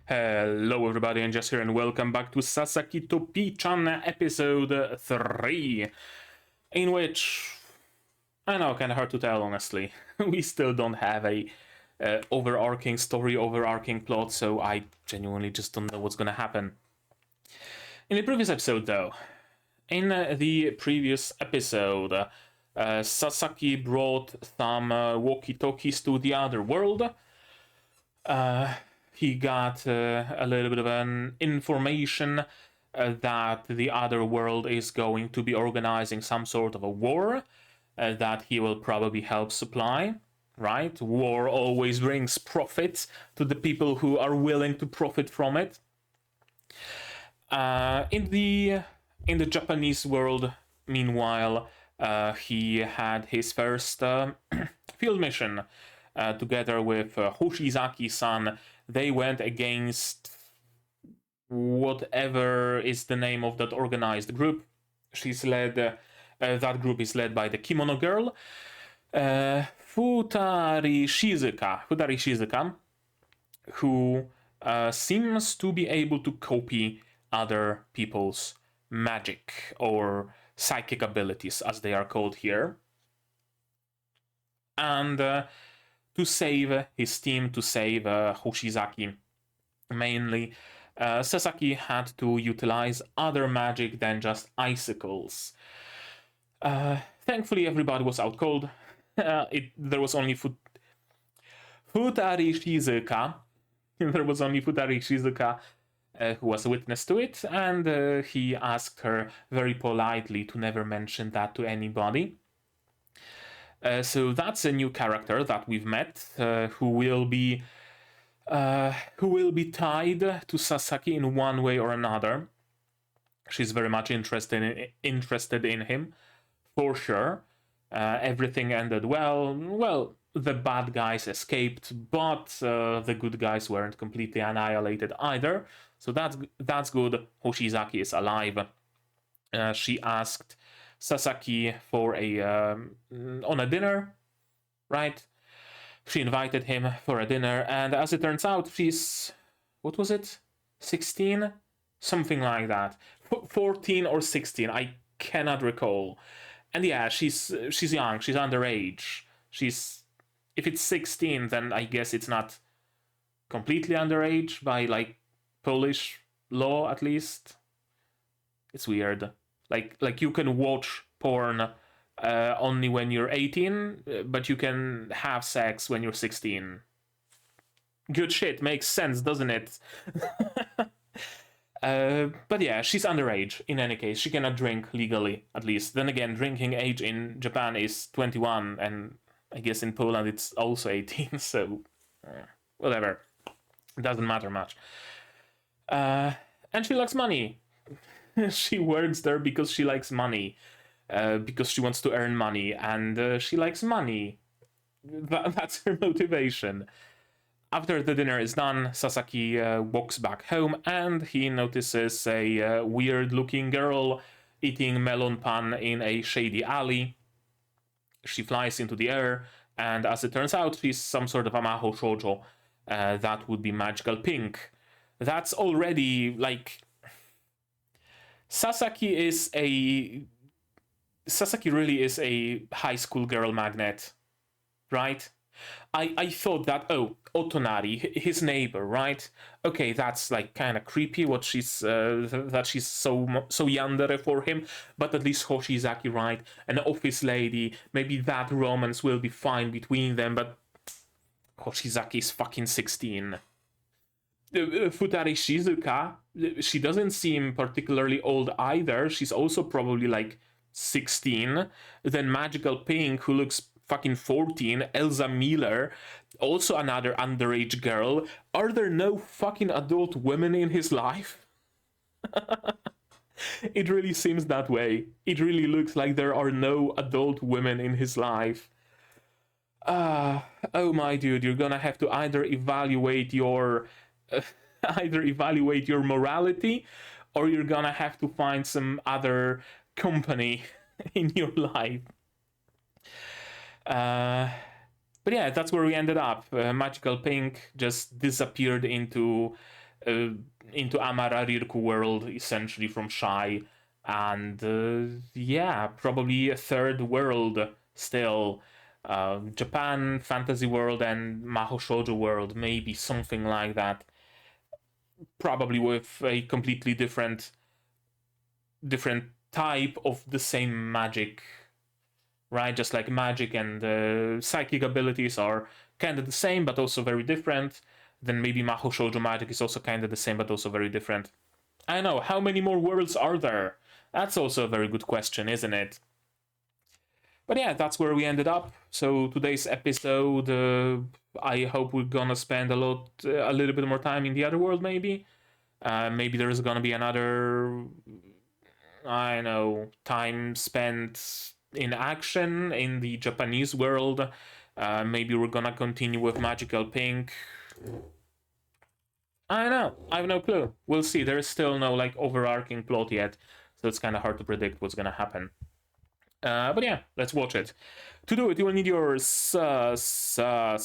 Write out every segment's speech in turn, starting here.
Hello everybody, and just here, and welcome back to Sasaki to Pii-chan episode 3, in which, I know, kind of hard to tell, honestly. We still don't have a overarching story, overarching plot, so I genuinely just don't know what's gonna happen. In the previous episode, though, Sasaki brought some walkie-talkies to the other world. He got a little bit of an information that the other world is going to be organizing some sort of a war that he will probably help supply, right? War always brings profit to the people who are willing to profit from it. In the Japanese world, meanwhile, he had his first field mission together with Hoshizaki-san. They went against whatever is the name of that organized group. She's led. That group is led by the kimono girl, Futari Shizuka, who seems to be able to copy other people's magic or psychic abilities, as they are called here. And to save his team, to save Hoshizaki mainly, Sasaki had to utilize other magic than just icicles. Thankfully, everybody was out cold. There was only Futari Shizuka. There was only Futari Shizuka who was a witness to it, and he asked her very politely to never mention that to anybody. So that's a new character that we've met, who will be tied to Sasaki in one way or another. She's very much interested in him, for sure. Everything ended well. Well, the bad guys escaped, but the good guys weren't completely annihilated either. So that's good. Hoshizaki is alive. She asked Sasaki for on a dinner, right? She invited him for a dinner, and as it turns out, she's, what was it, 16? Something like that. 14 or 16, I cannot recall. And yeah, she's young, she's underage. If it's 16, then I guess it's not completely underage by, like, Polish law, at least. It's weird. Like you can watch porn only when you're 18, but you can have sex when you're 16. Good shit, makes sense, doesn't it? But yeah, she's underage in any case. She cannot drink legally, at least. Then again, drinking age in Japan is 21, and I guess in Poland it's also 18, so whatever. It doesn't matter much. And she likes money. She works there because she likes money, because she wants to earn money, and she likes money. That's her motivation. After the dinner is done, Sasaki walks back home, and he notices a weird-looking girl eating melon pan in a shady alley. She flies into the air, and as it turns out, she's some sort of a maho shoujo. That would be magical pink. That's already, like... Sasaki really is a high school girl magnet, right? I thought that, oh, Otonari, his neighbor, right? Okay, that's like kind of creepy what she's that she's so yandere for him, but at least Hoshizaki, right? An office lady, maybe that romance will be fine between them, but Hoshizaki is fucking 16. Futari Shizuka, she doesn't seem particularly old either. She's also probably like 16. Then Magical Pink, who looks fucking 14. Elsa Miller, also another underage girl. Are there no fucking adult women in his life? It really seems that way. It really looks like there are no adult women in his life. Oh my dude, you're gonna have to either evaluate your morality, or you're gonna have to find some other company in your life. But yeah, that's where we ended up. Magical Pink just disappeared into into Amararirku world, essentially from Shy, and yeah, probably a third world still. Japan fantasy world and Mahou Shoujo world, maybe something like that. Probably with a completely different type of the same magic, right? Just like magic and psychic abilities are kind of the same, but also very different. Then maybe Mahou Shoujo magic is also kind of the same, but also very different. I know, how many more worlds are there? That's also a very good question, isn't it? But yeah, that's where we ended up. So today's episode, I hope we're gonna spend a little bit more time in the other world, maybe. Maybe there's gonna be another, I know, time spent in action in the Japanese world. Maybe we're gonna continue with Magical Pink. I don't know. I have no clue. We'll see. There's still no like overarching plot yet, so it's kind of hard to predict what's gonna happen. But yeah, let's watch it. To do it, you will need your subs to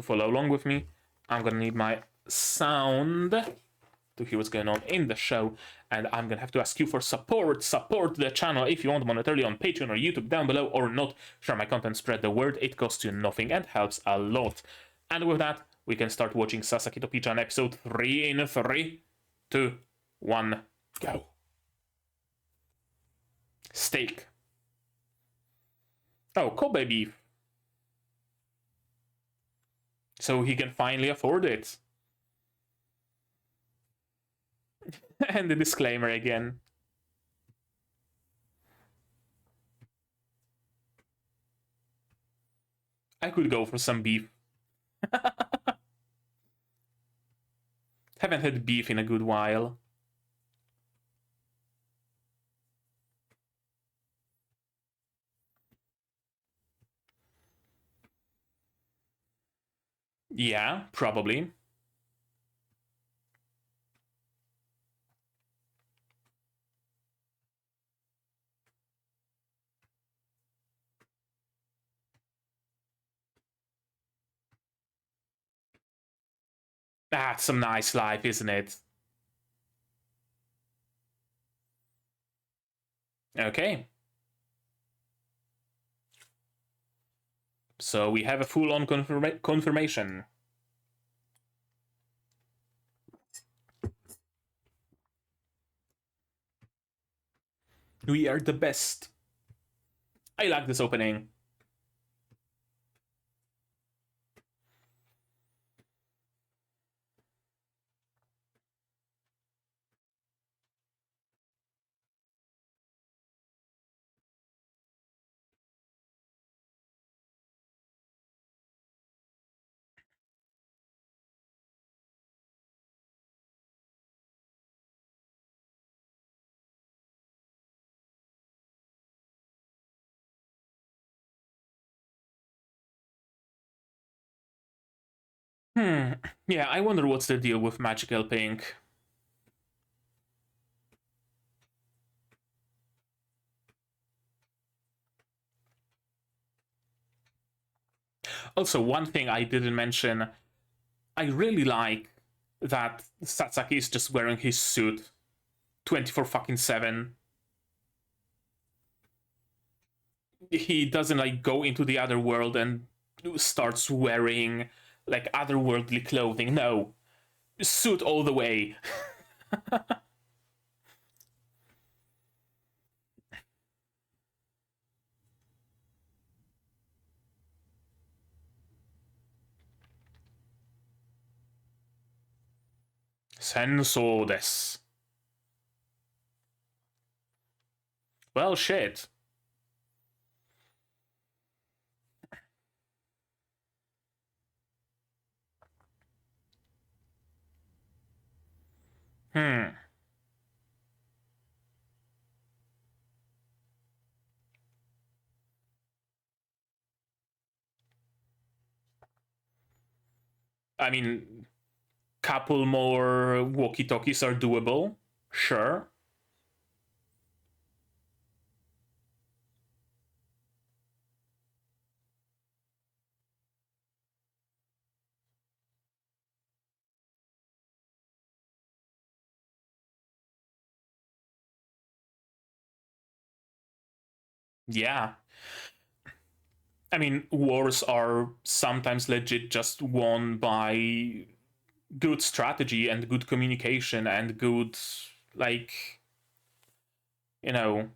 follow along with me. I'm gonna need my sound to hear what's going on in the show, and I'm gonna have to ask you for support. Support the channel if you want monetarily on Patreon or YouTube down below, or not. Share my content, spread the word. It costs you nothing and helps a lot. And with that, we can start watching Sasaki to Pii-chan episode 3 in 3, 2, 1, go. Steak. Oh, Kobe beef. So he can finally afford it. And the disclaimer again. I could go for some beef. Haven't had beef in a good while. Yeah, probably. That's some nice life, isn't it? Okay. So we have a full-on confirmation. We are the best. I like this opening. Yeah, I wonder what's the deal with Magical Pink. Also, one thing I didn't mention, I really like that Sasaki is just wearing his suit 24 fucking 7. He doesn't like go into the other world and starts wearing like otherworldly clothing. No, suit all the way. Senso desu. Well, shit. Hmm. I mean, couple more walkie-talkies are doable. Sure. Yeah. I mean, wars are sometimes legit just won by good strategy and good communication and good, like, you know,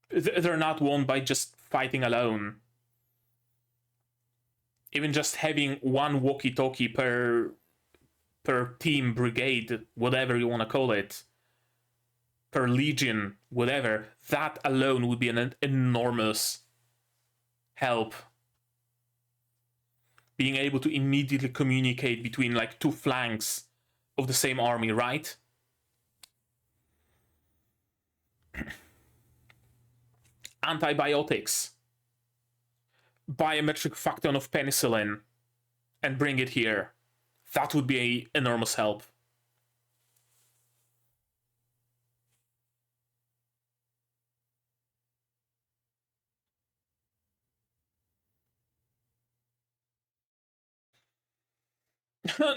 they're not won by just fighting alone. Even just having one walkie-talkie per team, brigade, whatever you want to call it, per legion, whatever, that alone would be an enormous help. Being able to immediately communicate between like two flanks of the same army, right? Antibiotics. Biometric fraction of penicillin and bring it here. That would be an enormous help.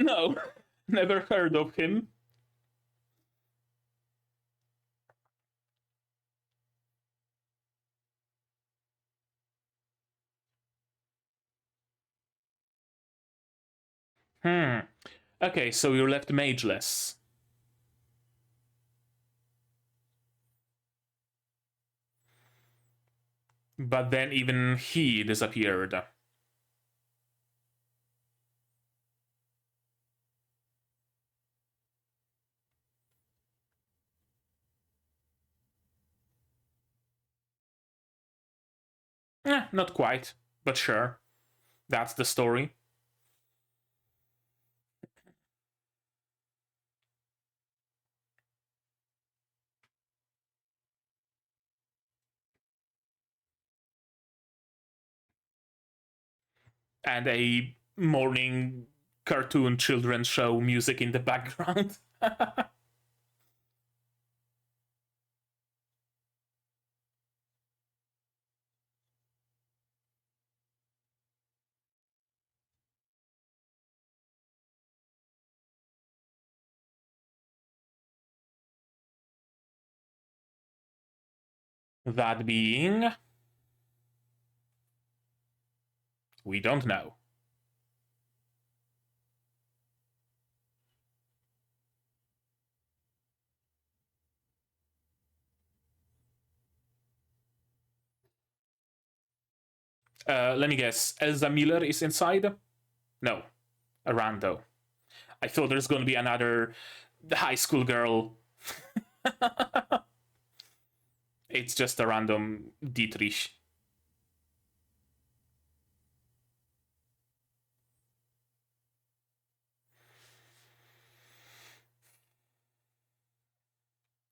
No, never heard of him. Okay, so you're left mageless. But then even he disappeared. Not quite, but sure. That's the story. And a morning cartoon children's show music in the background. That being, we don't know. Let me guess. Elsa Miller is inside? No, a rando. I thought there's going to be another high school girl. It's just a random Dietrich.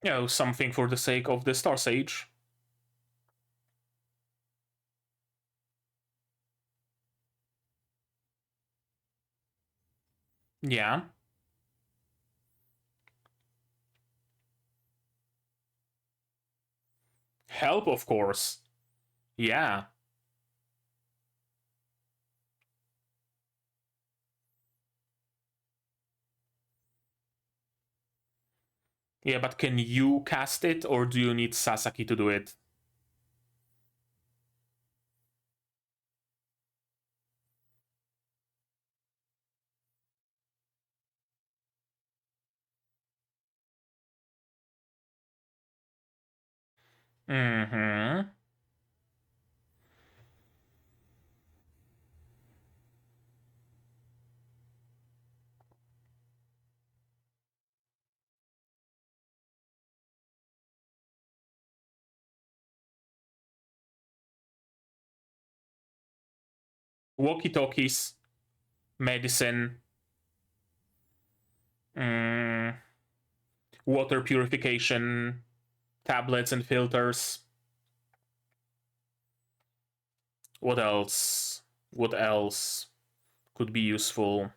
You know, something for the sake of the Star Sage. Yeah. Help, of course. Yeah. Yeah, but can you cast it, or do you need Sasaki to do it? Mm-hmm. Walkie-talkies, medicine, water purification, tablets and filters. What else? What else could be useful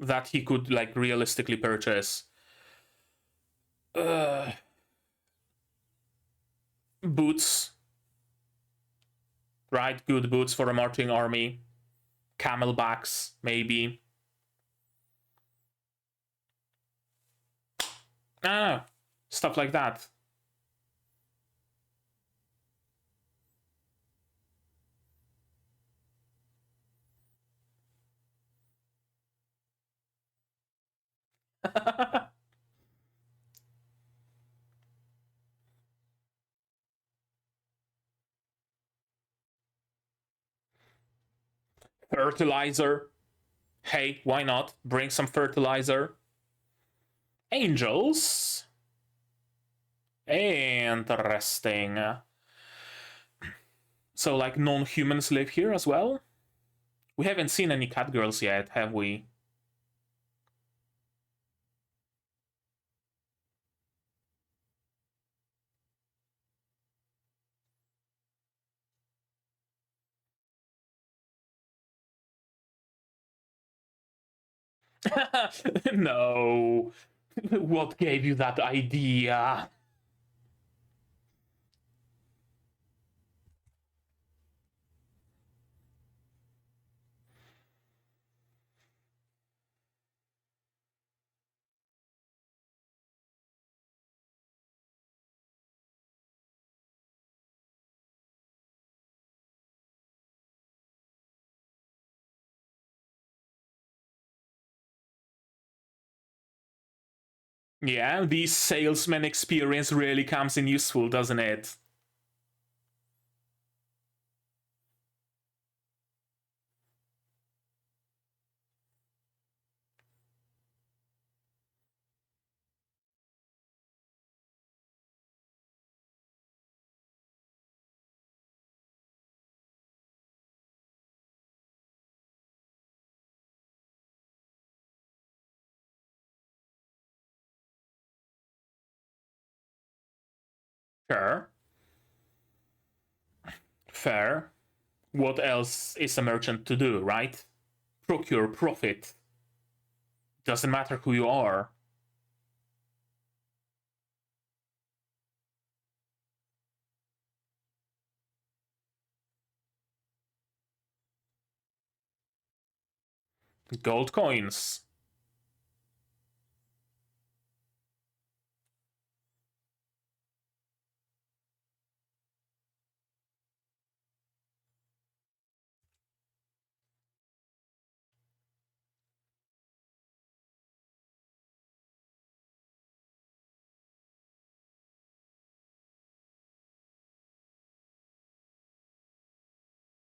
that he could like realistically purchase? Boots, right? Good boots for a marching army. Camelbacks, maybe. Ah, stuff like that. Fertilizer. Hey, why not? Bring some fertilizer. Angels. Interesting. So, like, non-humans live here as well? We haven't seen any cat girls yet, have we? No. What gave you that idea? Yeah, the salesman experience really comes in useful, doesn't it? Sure. Fair. What else is a merchant to do, right? Procure profit. Doesn't matter who you are. Gold coins.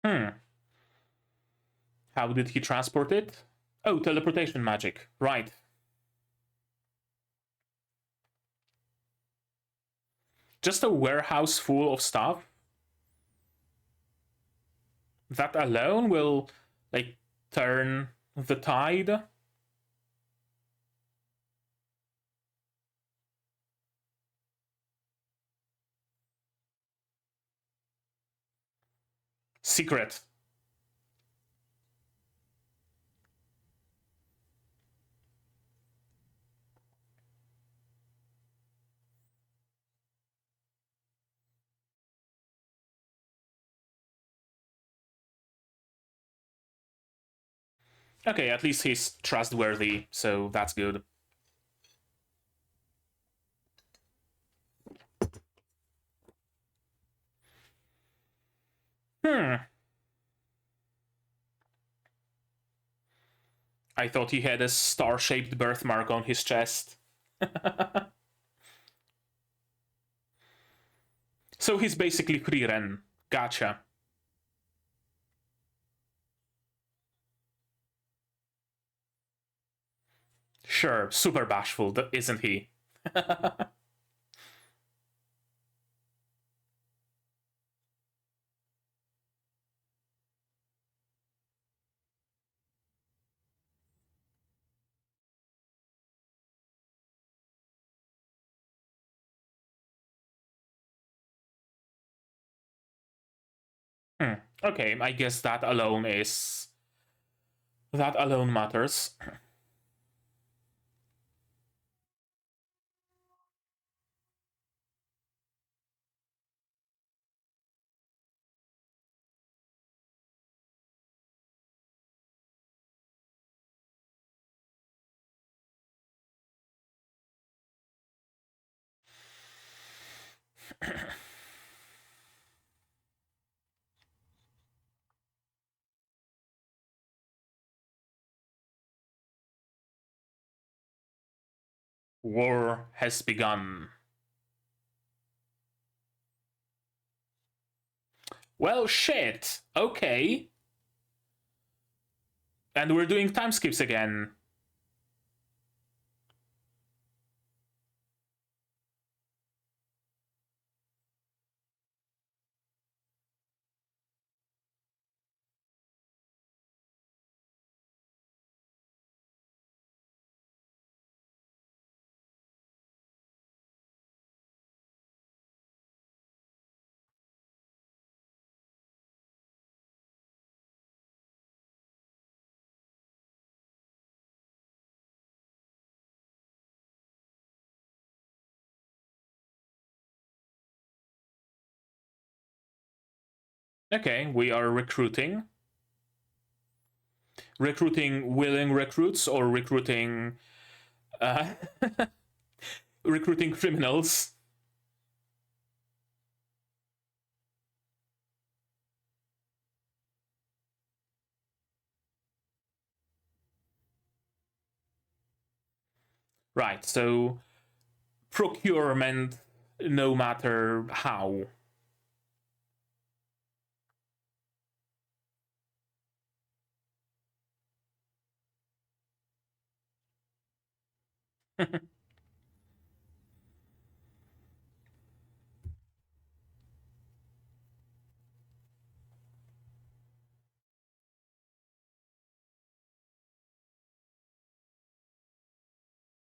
Hmm. How did he transport it? Oh, teleportation magic. Right. Just a warehouse full of stuff? That alone will, like, turn the tide? Secret. Okay, at least he's trustworthy, so that's good. I thought he had a star-shaped birthmark on his chest. So he's basically Frieren. Gotcha. Sure, super bashful, isn't he? Okay, I guess that alone is... That alone matters. War has begun. Well, shit. Okay. And we're doing time skips again. Okay, we are recruiting. Recruiting willing recruits or recruiting recruiting criminals. Right, so procurement no matter how.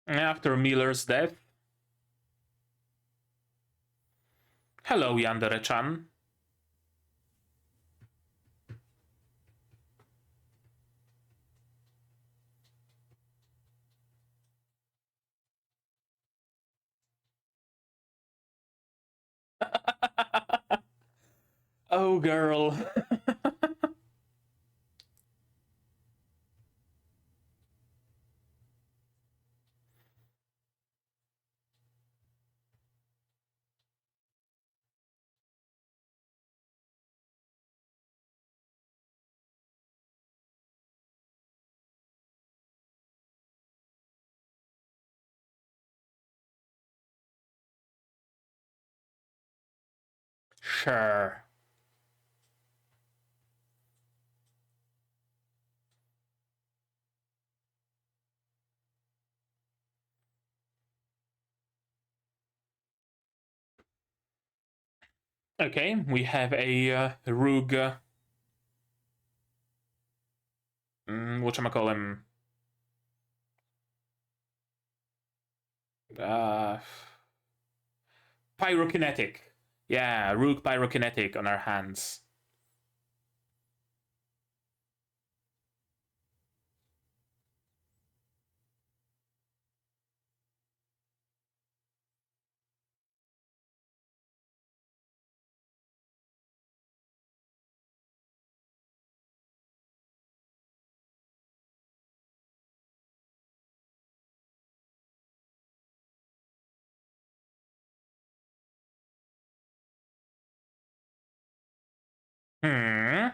After Miller's death. Hello, Yandere-chan. Oh, girl. Sure. Okay, we have a Rouge. Whatchamacallem? Uh, pyrokinetic. Yeah, Rouge pyrokinetic on our hands. Hmm.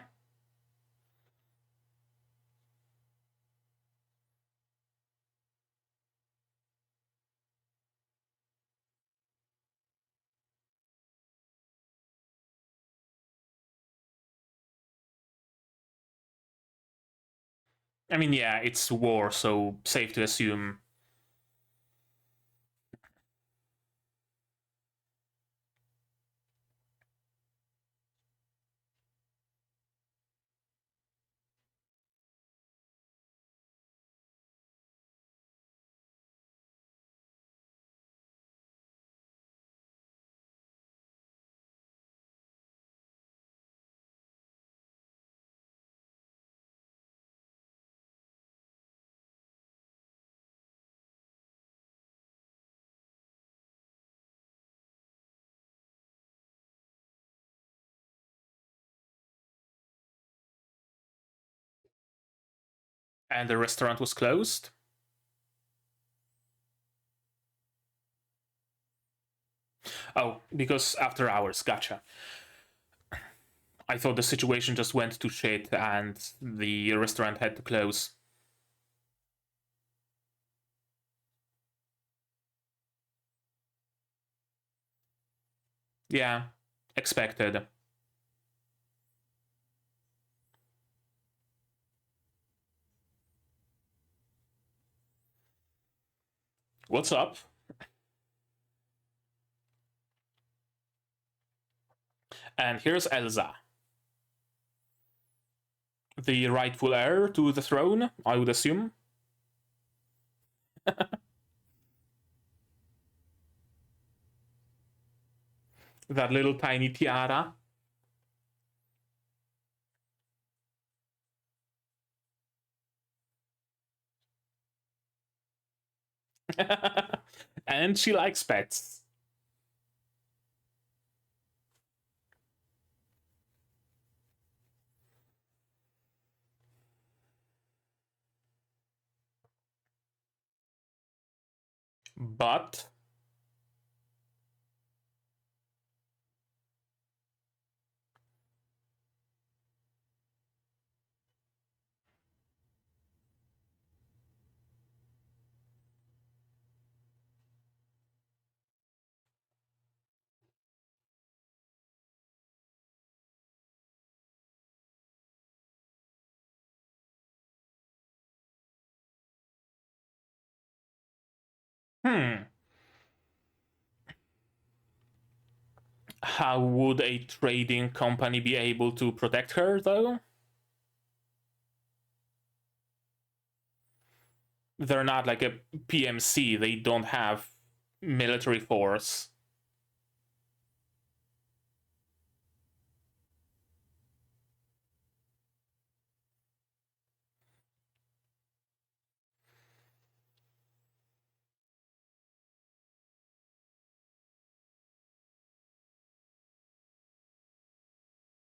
I mean, yeah, it's war, so safe to assume. And the restaurant was closed. Oh, because after hours, gotcha. I thought the situation just went to shit and the restaurant had to close. Yeah, expected. What's up? And here's Elsa. The rightful heir to the throne, I would assume. That little tiny tiara. And she likes pets. But how would a trading company be able to protect her, though? They're not like a PMC, they don't have military force.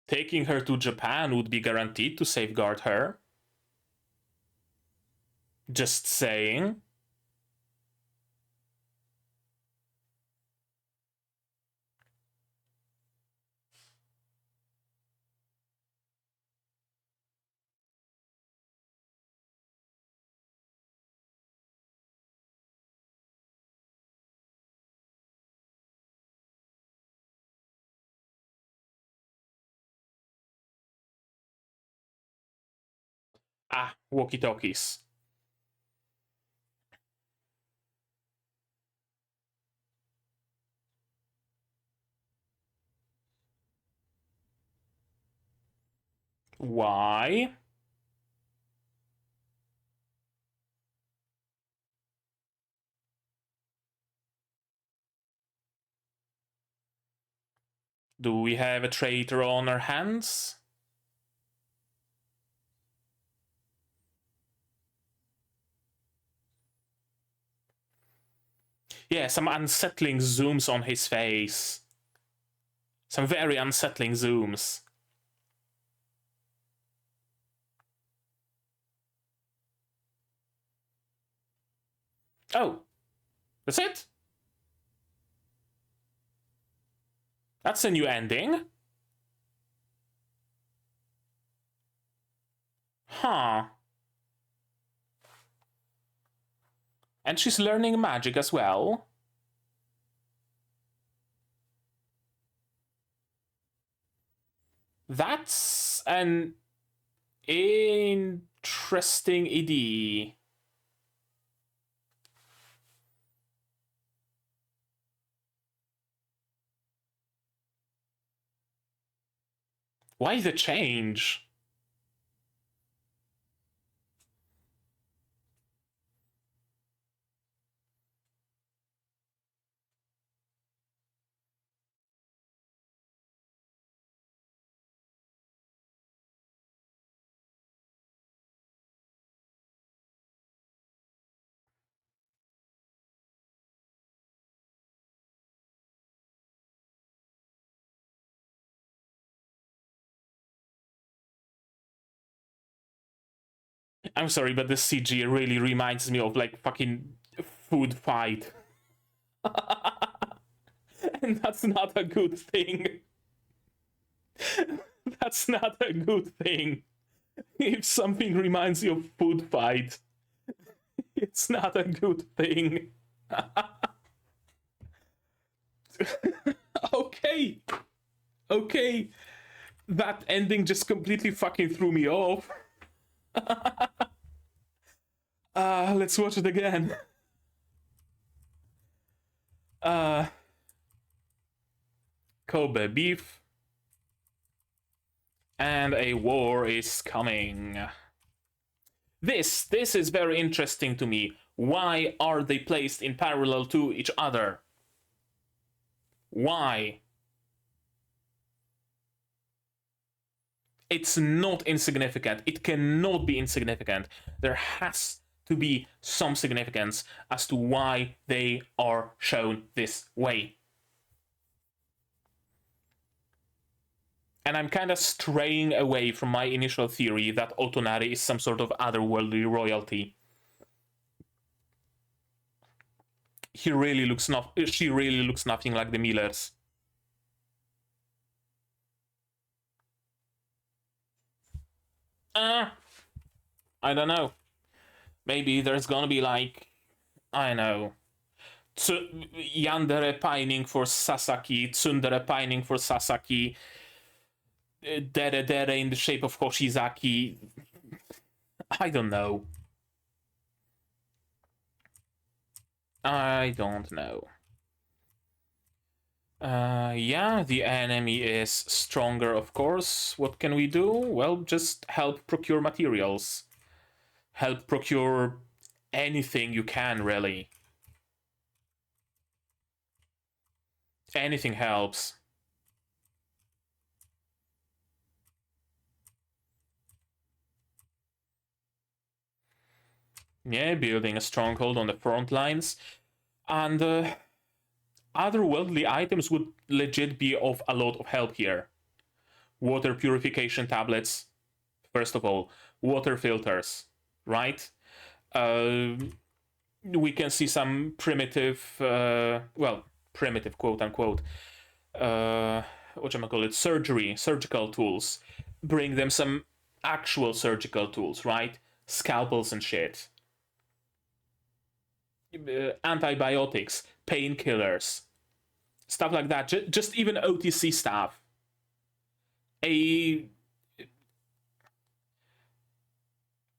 Taking her to Japan would be guaranteed to safeguard her. Just saying. Ah, walkie-talkies. Why? Do we have a traitor on our hands? Yeah, some unsettling zooms on his face. Some very unsettling zooms. Oh, that's it? That's a new ending. Huh. And she's learning magic as well. That's an interesting idea. Why the change? I'm sorry, but the CG really reminds me of like fucking food fight. And that's not a good thing. That's not a good thing. If something reminds you of food fight, it's not a good thing. Okay. Okay. That ending just completely fucking threw me off. Let's watch it again. Kobe beef. And a war is coming. This is very interesting to me. Why are they placed in parallel to each other? Why? It's not insignificant. It cannot be insignificant. There has to be some significance as to why they are shown this way. And I'm kind of straying away from my initial theory that Otonari is some sort of otherworldly royalty. She really looks nothing like the Millers. I don't know. Maybe there's gonna be like, I know, Yandere pining for Sasaki, Tsundere pining for Sasaki, Dere Dere in the shape of Hoshizaki. I don't know. I don't know. Yeah, the enemy is stronger, of course. What can we do? Well, just help procure materials. Help procure anything you can, really. Anything helps. Yeah, building a stronghold on the front lines. And otherworldly items would legit be of a lot of help here. Water purification tablets, first of all. Water filters, right? We can see some primitive, primitive quote unquote, surgical tools. Bring them some actual surgical tools, right? Scalpels and shit. Antibiotics, painkillers, stuff like that. Just even OTC stuff.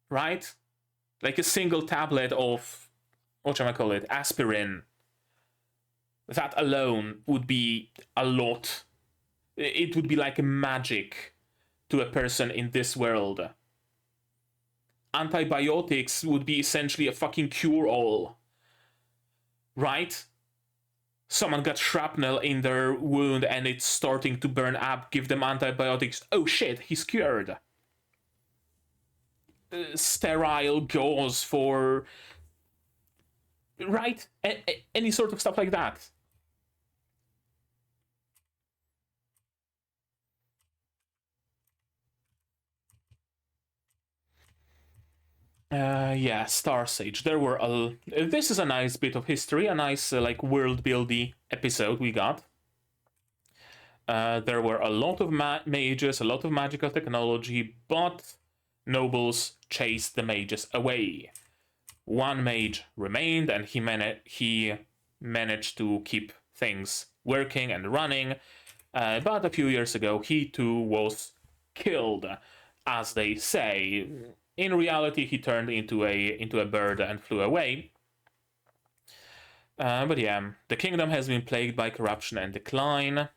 Right? Like a single tablet of aspirin. That alone would be a lot. It would be like magic to a person in this world. Antibiotics would be essentially a fucking cure-all. Right? Someone got shrapnel in their wound and it's starting to burn up. Give them antibiotics. Oh shit, he's cured. Sterile gauze for... Right? Any sort of stuff like that. Yeah, Star Sage. There were this is a nice bit of history, a nice like world-buildy episode we got. There were a lot of mages, a lot of magical technology, but nobles chased the mages away. One mage remained, and he managed to keep things working and running. But a few years ago, he too was killed, as they say. In reality, he turned into a bird and flew away. But yeah, the kingdom has been plagued by corruption and decline.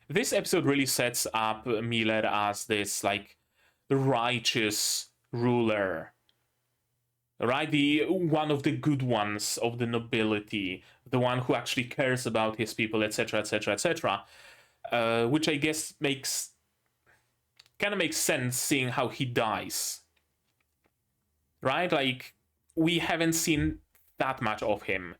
This episode really sets up Miller as this like righteous ruler, right? The one of the good ones of the nobility, the one who actually cares about his people, etc., etc., etc. Which I guess kind of makes sense seeing how he dies, right? Like, we haven't seen that much of him,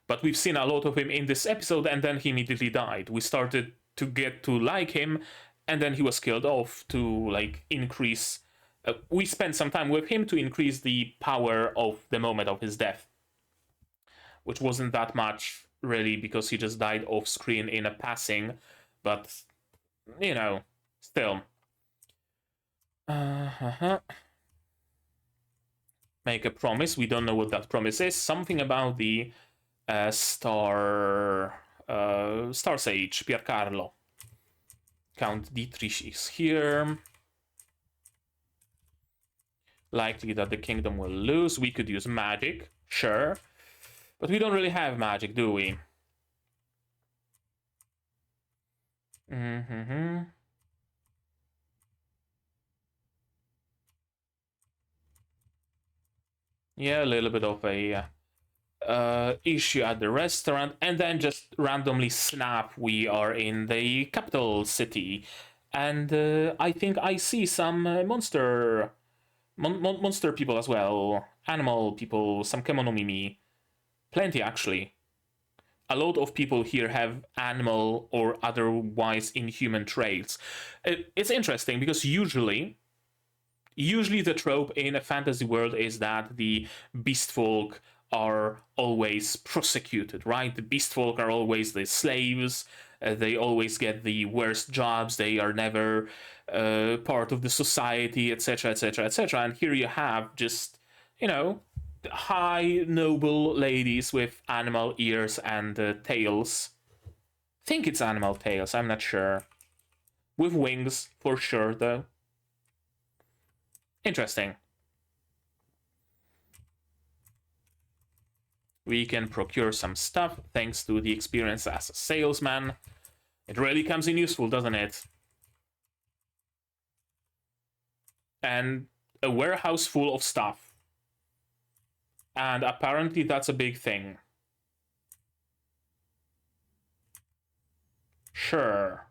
but we've seen a lot of him in this episode, and then he immediately died. We started to get to like him, and then he was killed off to like increase. We spent some time with him to increase the power of the moment of his death, which wasn't that much really because he just died off screen in a passing, but you know, still. Make a promise. We don't know what that promise is. Something about the Star Sage, Piercarlo. Count Dietrich is here. Likely that the kingdom will lose. We could use magic, sure. But we don't really have magic, do we? Yeah, a little bit of a issue at the restaurant, and then just randomly snap, we are in the capital city. And I think I see some monster people as well. Animal people, some kemonomimi. Plenty, actually. A lot of people here have animal or otherwise inhuman traits. It's interesting because usually the trope in a fantasy world is that the beast folk are always prosecuted, right? The beast folk are always the slaves. They always get the worst jobs. They are never part of the society, etc., etc., etc. And here you have just, you know, high noble ladies with animal ears and tails. I think it's animal tails, I'm not sure. With wings, for sure, though. Interesting. We can procure some stuff thanks to the experience as a salesman. It really comes in useful, doesn't it? And a warehouse full of stuff. And apparently that's a big thing. Sure.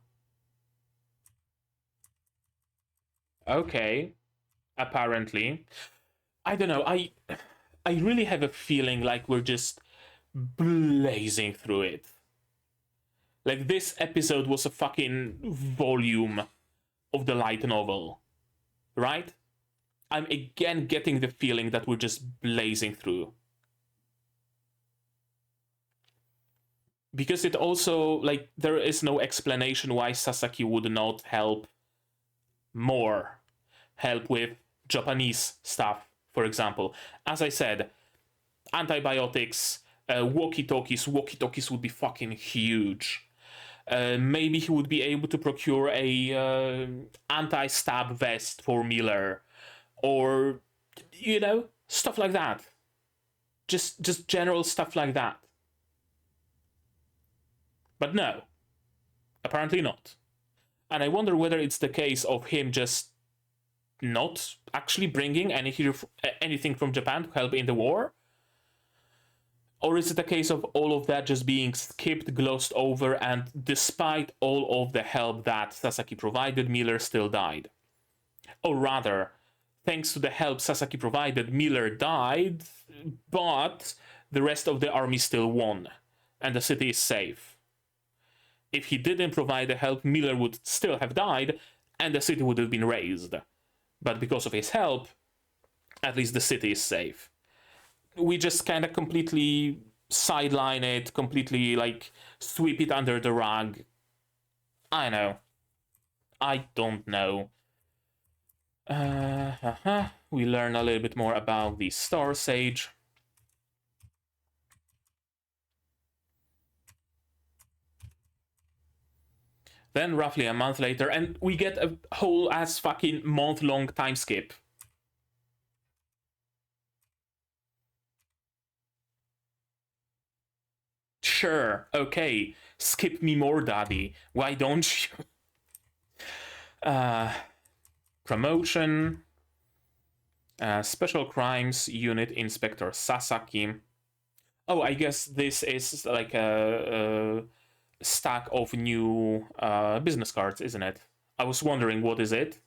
Okay. Apparently. I don't know, I really have a feeling like we're just blazing through it. Like, this episode was a fucking volume of the light novel, right? I'm again getting the feeling that we're just blazing through. Because it also, like, there is no explanation why Sasaki would not help more. Help with Japanese stuff, for example. As I said, antibiotics, walkie-talkies would be fucking huge. Maybe he would be able to procure a anti-stab vest for Miller, or, you know, stuff like that. Just general stuff like that. But no, apparently not. And I wonder whether it's the case of him just not actually bringing anything from Japan to help in the war, or is it a case of all of that just being skipped, glossed over, and despite all of the help that Sasaki provided, Miller still died? Or rather, thanks to the help Sasaki provided, Miller died, but the rest of the army still won, and the city is safe. If he didn't provide the help, Miller would still have died, and the city would have been razed. But because of his help, at least the city is safe. We just kind of completely sideline it, completely, like, sweep it under the rug. I know. I don't know. We learn a little bit more about the Star Sage. Then roughly a month later, and we get a whole ass fucking month-long time skip. Sure, okay, skip me more, daddy. Why don't you? Promotion. Special Crimes Unit Inspector Sasaki. Oh, I guess this is like a stack of new business cards, isn't it? I was wondering what is it,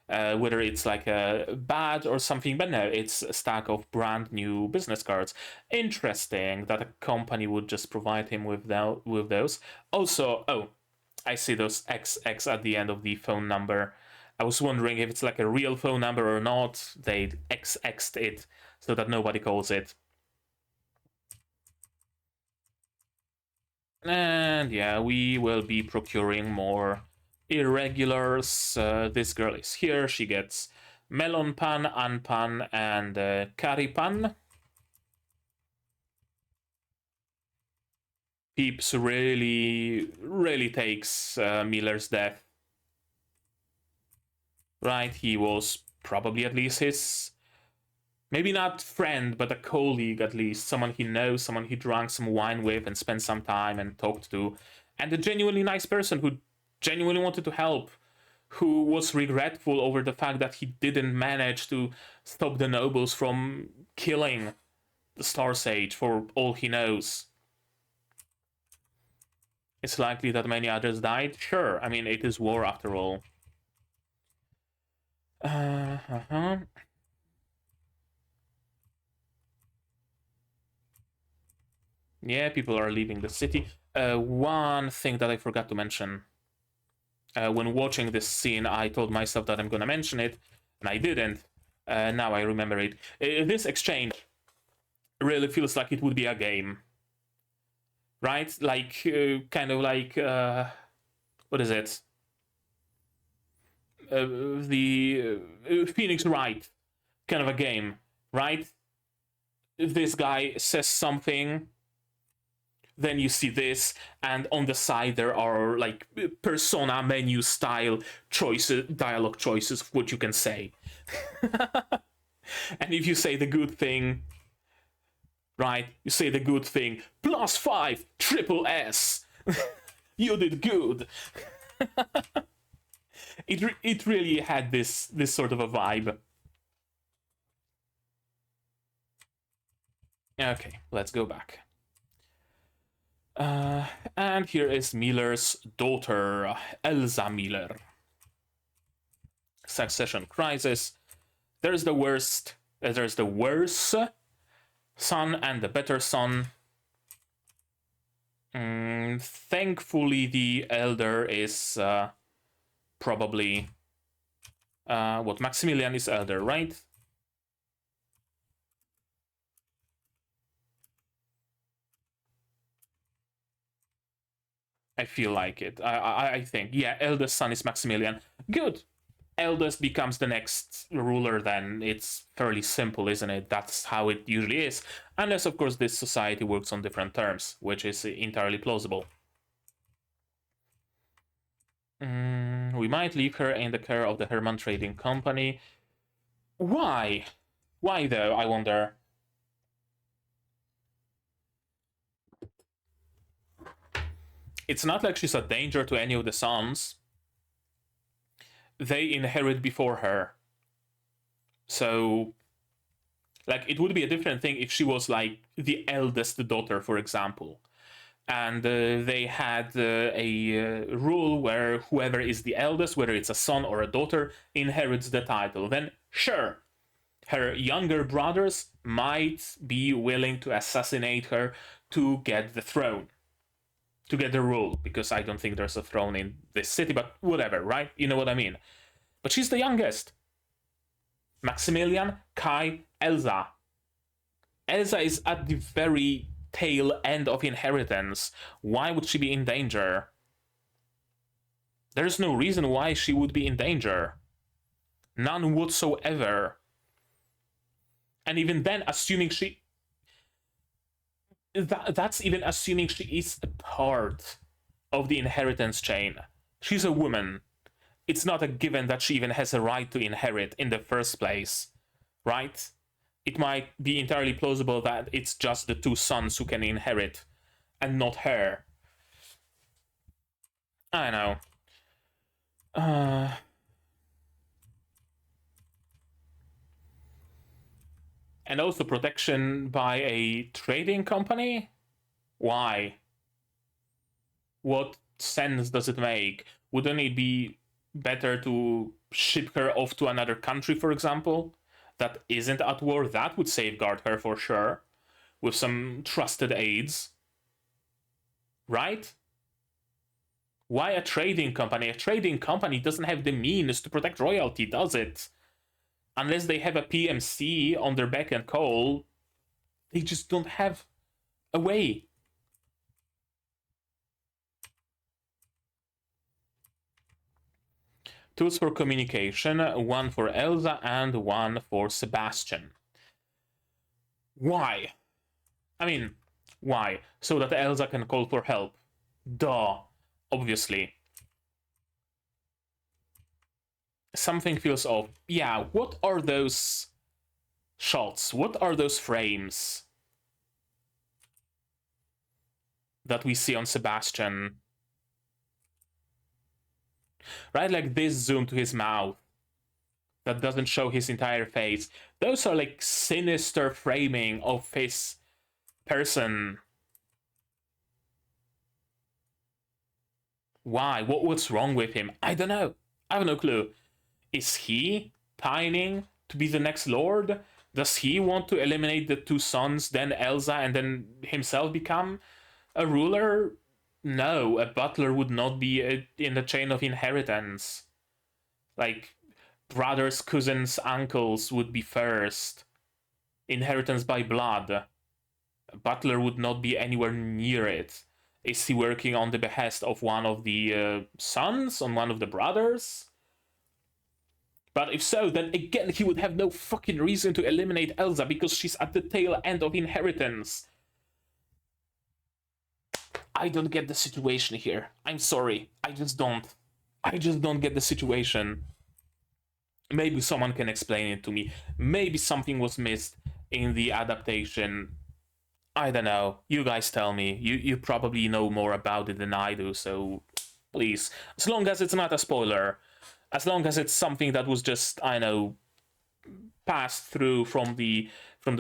whether it's like a badge or something, but no, it's a stack of brand new business cards. Interesting that a company would just provide him with those. Also, oh, I see those XX at the end of the phone number. I was wondering if it's like a real phone number or not. They XX'd it so that nobody calls it. And yeah, we will be procuring more irregulars. This girl is here. She gets melon pan, anpan, and curry pan. Peeps really takes Miller's death. Right, he was probably at least his, maybe not friend, but a colleague at least, someone he knows, someone he drank some wine with and spent some time and talked to, and a genuinely nice person who genuinely wanted to help, who was regretful over the fact that he didn't manage to stop the nobles from killing the Star Sage for all he knows. It's likely that many others died? Sure, I mean, it is war after all. Yeah, people are leaving the city. One thing that I forgot to mention. When watching this scene, I told myself that I'm gonna mention it, and I didn't. Now I remember it. This exchange really feels like it would be a game. Right? Like, kind of like, what is it? The Phoenix Wright kind of a game, right? If this guy says something, then you see this, and on the side there are like persona menu style choices, dialogue choices of what you can say. And if you say the good thing, right, you say the good thing, +5 triple S. You did good. It really had this sort of a vibe. Okay, let's go back. And here is Miller's daughter, Elsa Miller. Succession crisis. There's the worst. There's the worse son and the better son. Thankfully, the elder is probably what, Maximilian is elder, right? I feel like it. I think, yeah, eldest son is Maximilian. Good. Eldest becomes the next ruler, then it's fairly simple, isn't it? That's how it usually is. Unless, of course, this society works on different terms, which is entirely plausible. We might leave her in the care of the Herman Trading Company. Why? Why, though, I wonder? It's not like she's a danger to any of the sons. They inherit before her. So, like, it would be a different thing if she was, like, the eldest daughter, for example. And they had a rule where whoever is the eldest, whether it's a son or a daughter, inherits the title. Then, sure, her younger brothers might be willing to assassinate her to get the throne, to get the rule, because I don't think there's a throne in this city, but whatever, right? You know what I mean. But she's the youngest. Maximilian, Kai, Elsa. Elsa is at the very tail end of inheritance. Why would she be in danger? There's no reason why she would be in danger. None whatsoever. And even then, assuming she... That's even assuming she is a part of the inheritance chain. She's a woman. It's not a given that she even has a right to inherit in the first place, right? It might be entirely plausible that it's just the two sons who can inherit, and not her. I know. And also protection by a trading company? Why? What sense does it make? Wouldn't it be better to ship her off to another country, for example, that isn't at war? That would safeguard her for sure, with some trusted aides. Right? Why a trading company? A trading company doesn't have the means to protect royalty, does it? Unless they have a PMC on their beck and call, they just don't have a way. Tools for communication, one for Elsa and one for Sebastian. Why? I mean, Why? So that Elsa can call for help. Duh. Obviously. Something feels off. Yeah, what are those shots? What are those frames that we see on Sebastian? Right, like this zoom to his mouth that doesn't show his entire face. Those are like sinister framing of his person. Why? What's wrong with him? I don't know. I have no clue. Is he pining to be the next lord? Does he want to eliminate the two sons, then Elsa, and then himself become a ruler? No, a butler would not be in the chain of inheritance. Like, brothers, cousins, uncles would be first. Inheritance by blood. A butler would not be anywhere near it. Is he working on the behest of one of the sons, on one of the brothers? But if so, then again, he would have no fucking reason to eliminate Elsa because she's at the tail end of inheritance. I don't get the situation here. I'm sorry. I just don't get the situation. Maybe someone can explain it to me. Maybe something was missed in the adaptation. I don't know. You guys tell me. You probably know more about it than I do, so please. As long as it's not a spoiler. As long as it's something that was just, I know, passed through from the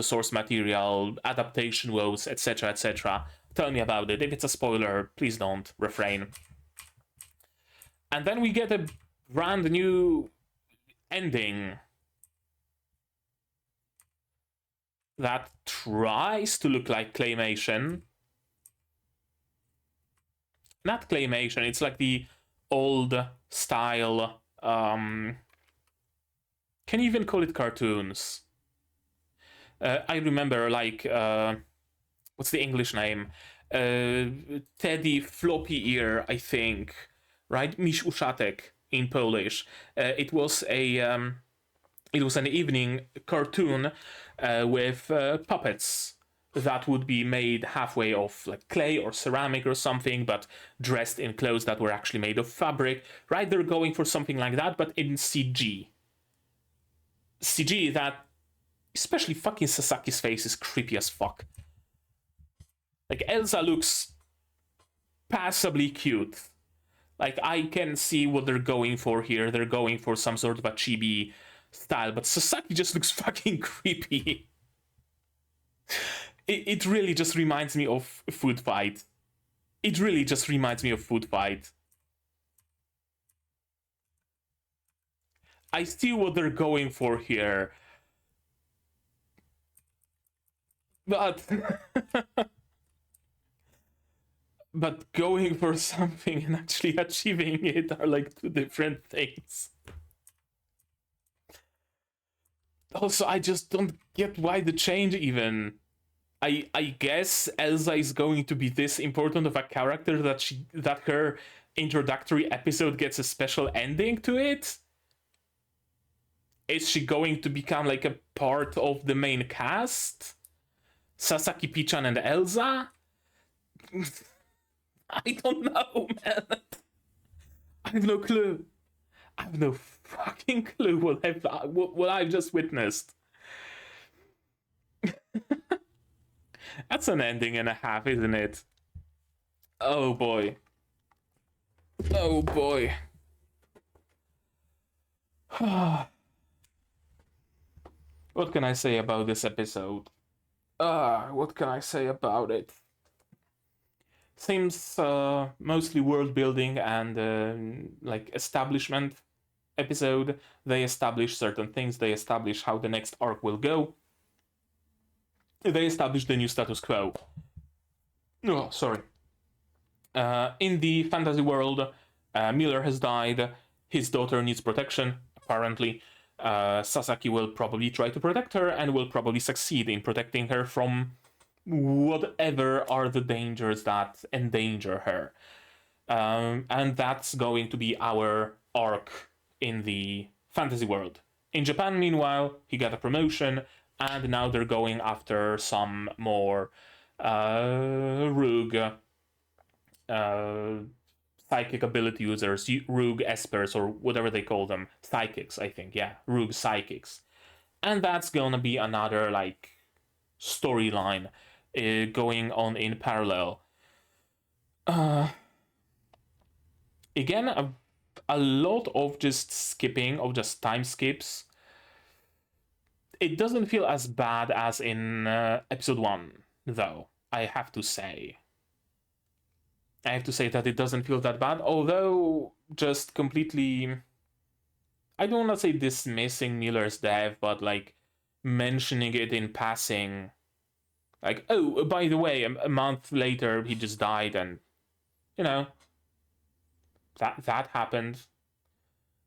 source material, adaptation woes, etc., etc. Tell me about it. If it's a spoiler, please don't. Refrain. And then we get a brand new ending that tries to look like claymation. Not claymation, it's like the old style. Can you even call it cartoons? I remember, like, what's the English name? Teddy Floppy Ear, I think. Right? Miś Uszatek in Polish. It was an evening cartoon with puppets that would be made halfway of like clay or ceramic or something, but dressed in clothes that were actually made of fabric. Right? They're going for something like that, but in CG. CG that, especially fucking Sasaki's face, is creepy as fuck. Like, Elsa looks passably cute. Like, I can see what they're going for here. They're going for some sort of a chibi style, but Sasaki just looks fucking creepy. It really just reminds me of Food Fight. It really just reminds me of Food Fight. I see what they're going for here. But... but going for something and actually achieving it are like two different things. Also, I just don't get why the change even. I guess Elsa is going to be this important of a character that her introductory episode gets a special ending to it? Is she going to become like a part of the main cast? Sasaki, Pii-chan, and Elsa? I don't know, man. I have no clue. I have no fucking clue what I've just witnessed. That's an ending and a half, isn't it? Oh boy. Oh boy. What can I say about this episode? What can I say about it? Seems mostly world building and like establishment episode. They establish certain things. They establish how the next arc will go. They establish the new status quo. Oh, sorry. In the fantasy world, Miller has died. His daughter needs protection, apparently. Sasaki will probably try to protect her and will probably succeed in protecting her from whatever are the dangers that endanger her. And that's going to be our arc in the fantasy world. In Japan, meanwhile, he got a promotion, and now they're going after some more Rouge, psychic ability users, Rouge espers, or whatever they call them, psychics, I think, yeah, Rouge psychics. And that's gonna be another, like, storyline going on in parallel. Again, a lot of just skipping, of just time skips. It doesn't feel as bad as in episode 1, though, I have to say. I have to say that it doesn't feel that bad, although just completely... I don't want to say dismissing Miller's death, but like mentioning it in passing. Like, oh, by the way, a month later he just died, and you know, that happened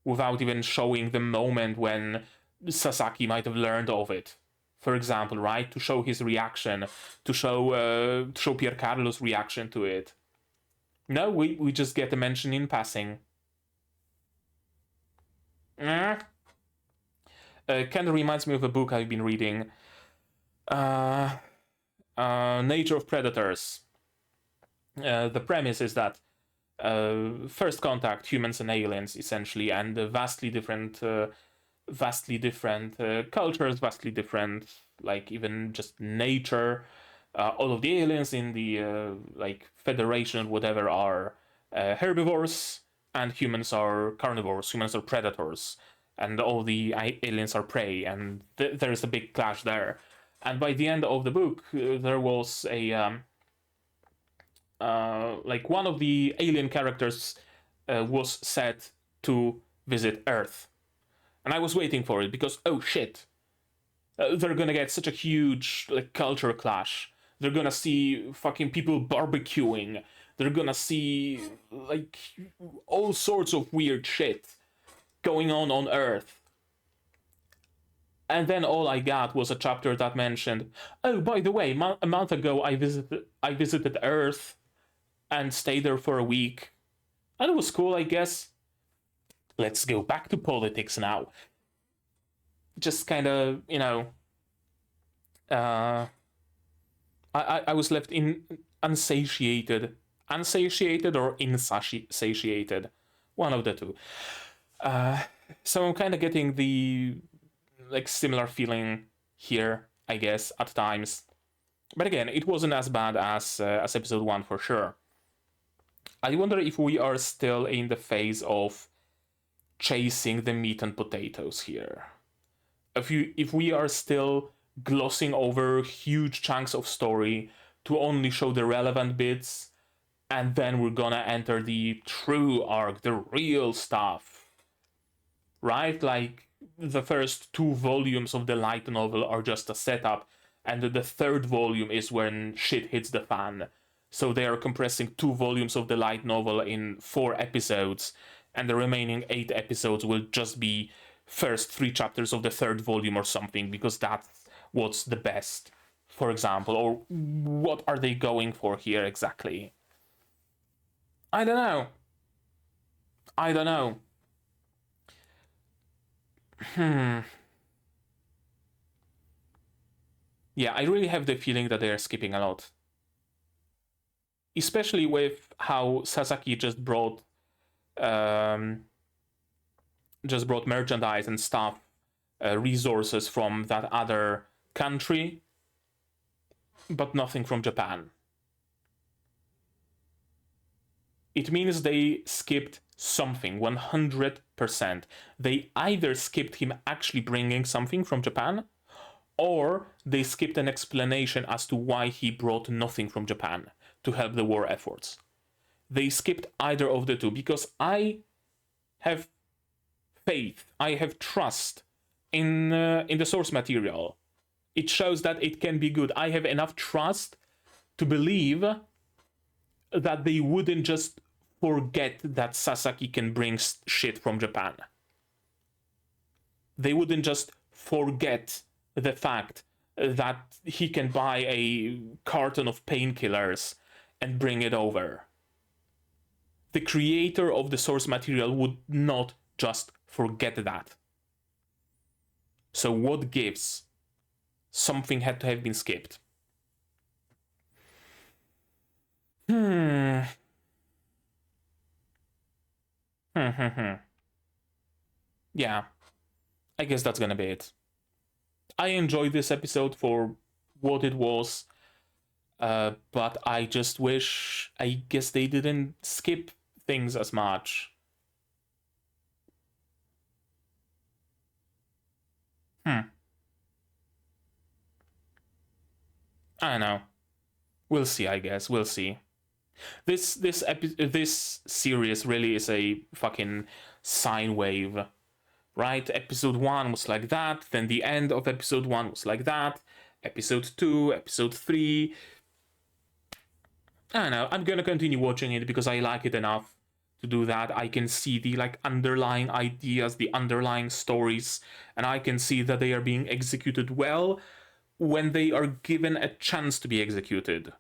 without even showing the moment when Sasaki might have learned of it. For example, right, to show his reaction, to show Pier Carlo's reaction to it. No, we just get a mention in passing. Kind of reminds me of a book I've been reading. Nature of Predators. The premise is that first contact, humans and aliens, essentially, and vastly different cultures, vastly different, like even just nature. All of the aliens in the like Federation, whatever, are herbivores, and humans are carnivores. Humans are predators, and all the aliens are prey. And there is a big clash there. And by the end of the book, there was a like one of the alien characters was set to visit Earth, and I was waiting for it because oh shit, they're gonna get such a huge like culture clash. They're gonna see fucking people barbecuing. They're gonna see like all sorts of weird shit going on Earth. And then all I got was a chapter that mentioned, oh, by the way, a month ago I visited Earth and stayed there for a week. And it was cool, I guess. Let's go back to politics now. Just kind of, you know, I was left unsatiated or insatiated, one of the two. So I'm kind of getting the like similar feeling here, I guess, at times. But again, it wasn't as bad as episode 1 for sure. I wonder if we are still in the phase of chasing the meat and potatoes here. If we are still glossing over huge chunks of story to only show the relevant bits, and then we're gonna enter the true arc, the real stuff. Right? Like, the first 2 volumes of the light novel are just a setup, and the 3rd volume is when shit hits the fan. So they are compressing 2 volumes of the light novel in 4 episodes, and the remaining 8 episodes will just be first 3 chapters of the 3rd volume or something, because that's what's the best, for example. Or what are they going for here exactly? I don't know. Yeah, I really have the feeling that they are skipping a lot. Especially with how Sasaki just brought merchandise and stuff, resources from that other country, but nothing from Japan. It means they skipped something, 100%. They either skipped him actually bringing something from Japan, or they skipped an explanation as to why he brought nothing from Japan to help the war efforts. They skipped either of the two, because I have faith, I have trust in the source material. It shows that it can be good. I have enough trust to believe that they wouldn't just forget that Sasaki can bring shit from Japan. They wouldn't just forget the fact that he can buy a carton of painkillers and bring it over. The creator of the source material would not just forget that. So what gives? Something had to have been skipped. Hmm. Yeah, I guess that's gonna be it. I enjoyed this episode for what it was, but I just wish, I guess they didn't skip things as much. I don't know. We'll see, I guess. We'll see. This series really is a fucking sine wave, right? Episode 1 was like that, then the end of episode 1 was like that, episode 2, episode 3. I don't know, I'm gonna continue watching it because I like it enough to do that. I can see the like underlying ideas, the underlying stories, and I can see that they are being executed well when they are given a chance to be executed.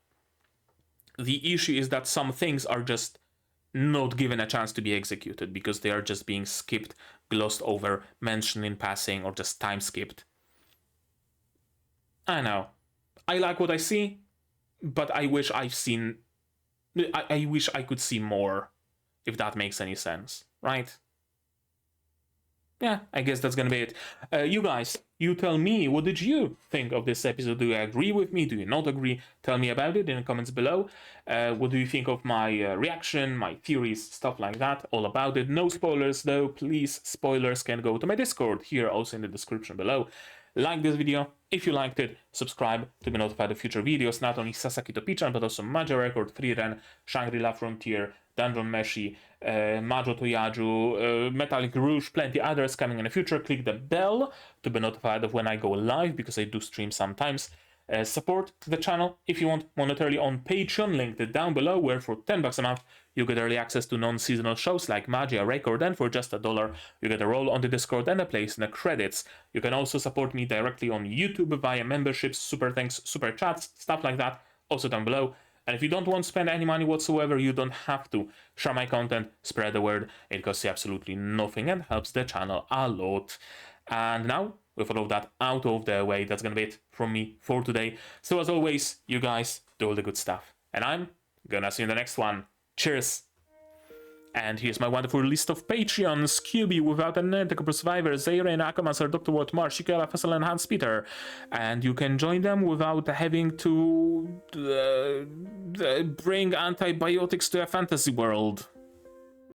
The issue is that some things are just not given a chance to be executed because they are just being skipped, glossed over, mentioned in passing, or just time skipped. I know. I like what I see, but I wish I've seen. I wish I could see more, if that makes any sense, right? Yeah, I guess that's gonna be it. You guys, you tell me, what did you think of this episode? Do you agree with me? Do you not agree? Tell me about it in the comments below. What do you think of my reaction, my theories, stuff like that? All about it. No spoilers though, please. Spoilers can go to my Discord, here also in the description below. Like this video if you liked it, subscribe to be notified of future videos, not only Sasaki to Pii-chan, but also Majo Record, Frieren, Shangri-La Frontier, Dungeon Meshi, Majo to Yajuu, Metallic Rouge, plenty others coming in the future. Click the bell to be notified of when I go live, because I do stream sometimes. Support the channel if you want monetarily on Patreon, linked down below, where for $10 a month you get early access to non-seasonal shows like Magia Record, and for just $1 you get a role on the Discord and a place in the credits. You can also support me directly on YouTube via memberships, super thanks, super chats, stuff like that, also down below. And if you don't want to spend any money whatsoever, you don't have to. Share my content, spread the word, it costs you absolutely nothing and helps the channel a lot. And now, with all of that out of the way, that's gonna be it from me for today. So as always, you guys do all the good stuff. And I'm gonna see you in the next one. Cheers! And here's my wonderful list of Patreons: QB, Without a Net, Decouple Survivor, Zayrain, Akamasar, Dr. Watt, Marsh, Shikela, Fassel, and Hans Peter. And you can join them without having to bring antibiotics to a fantasy world.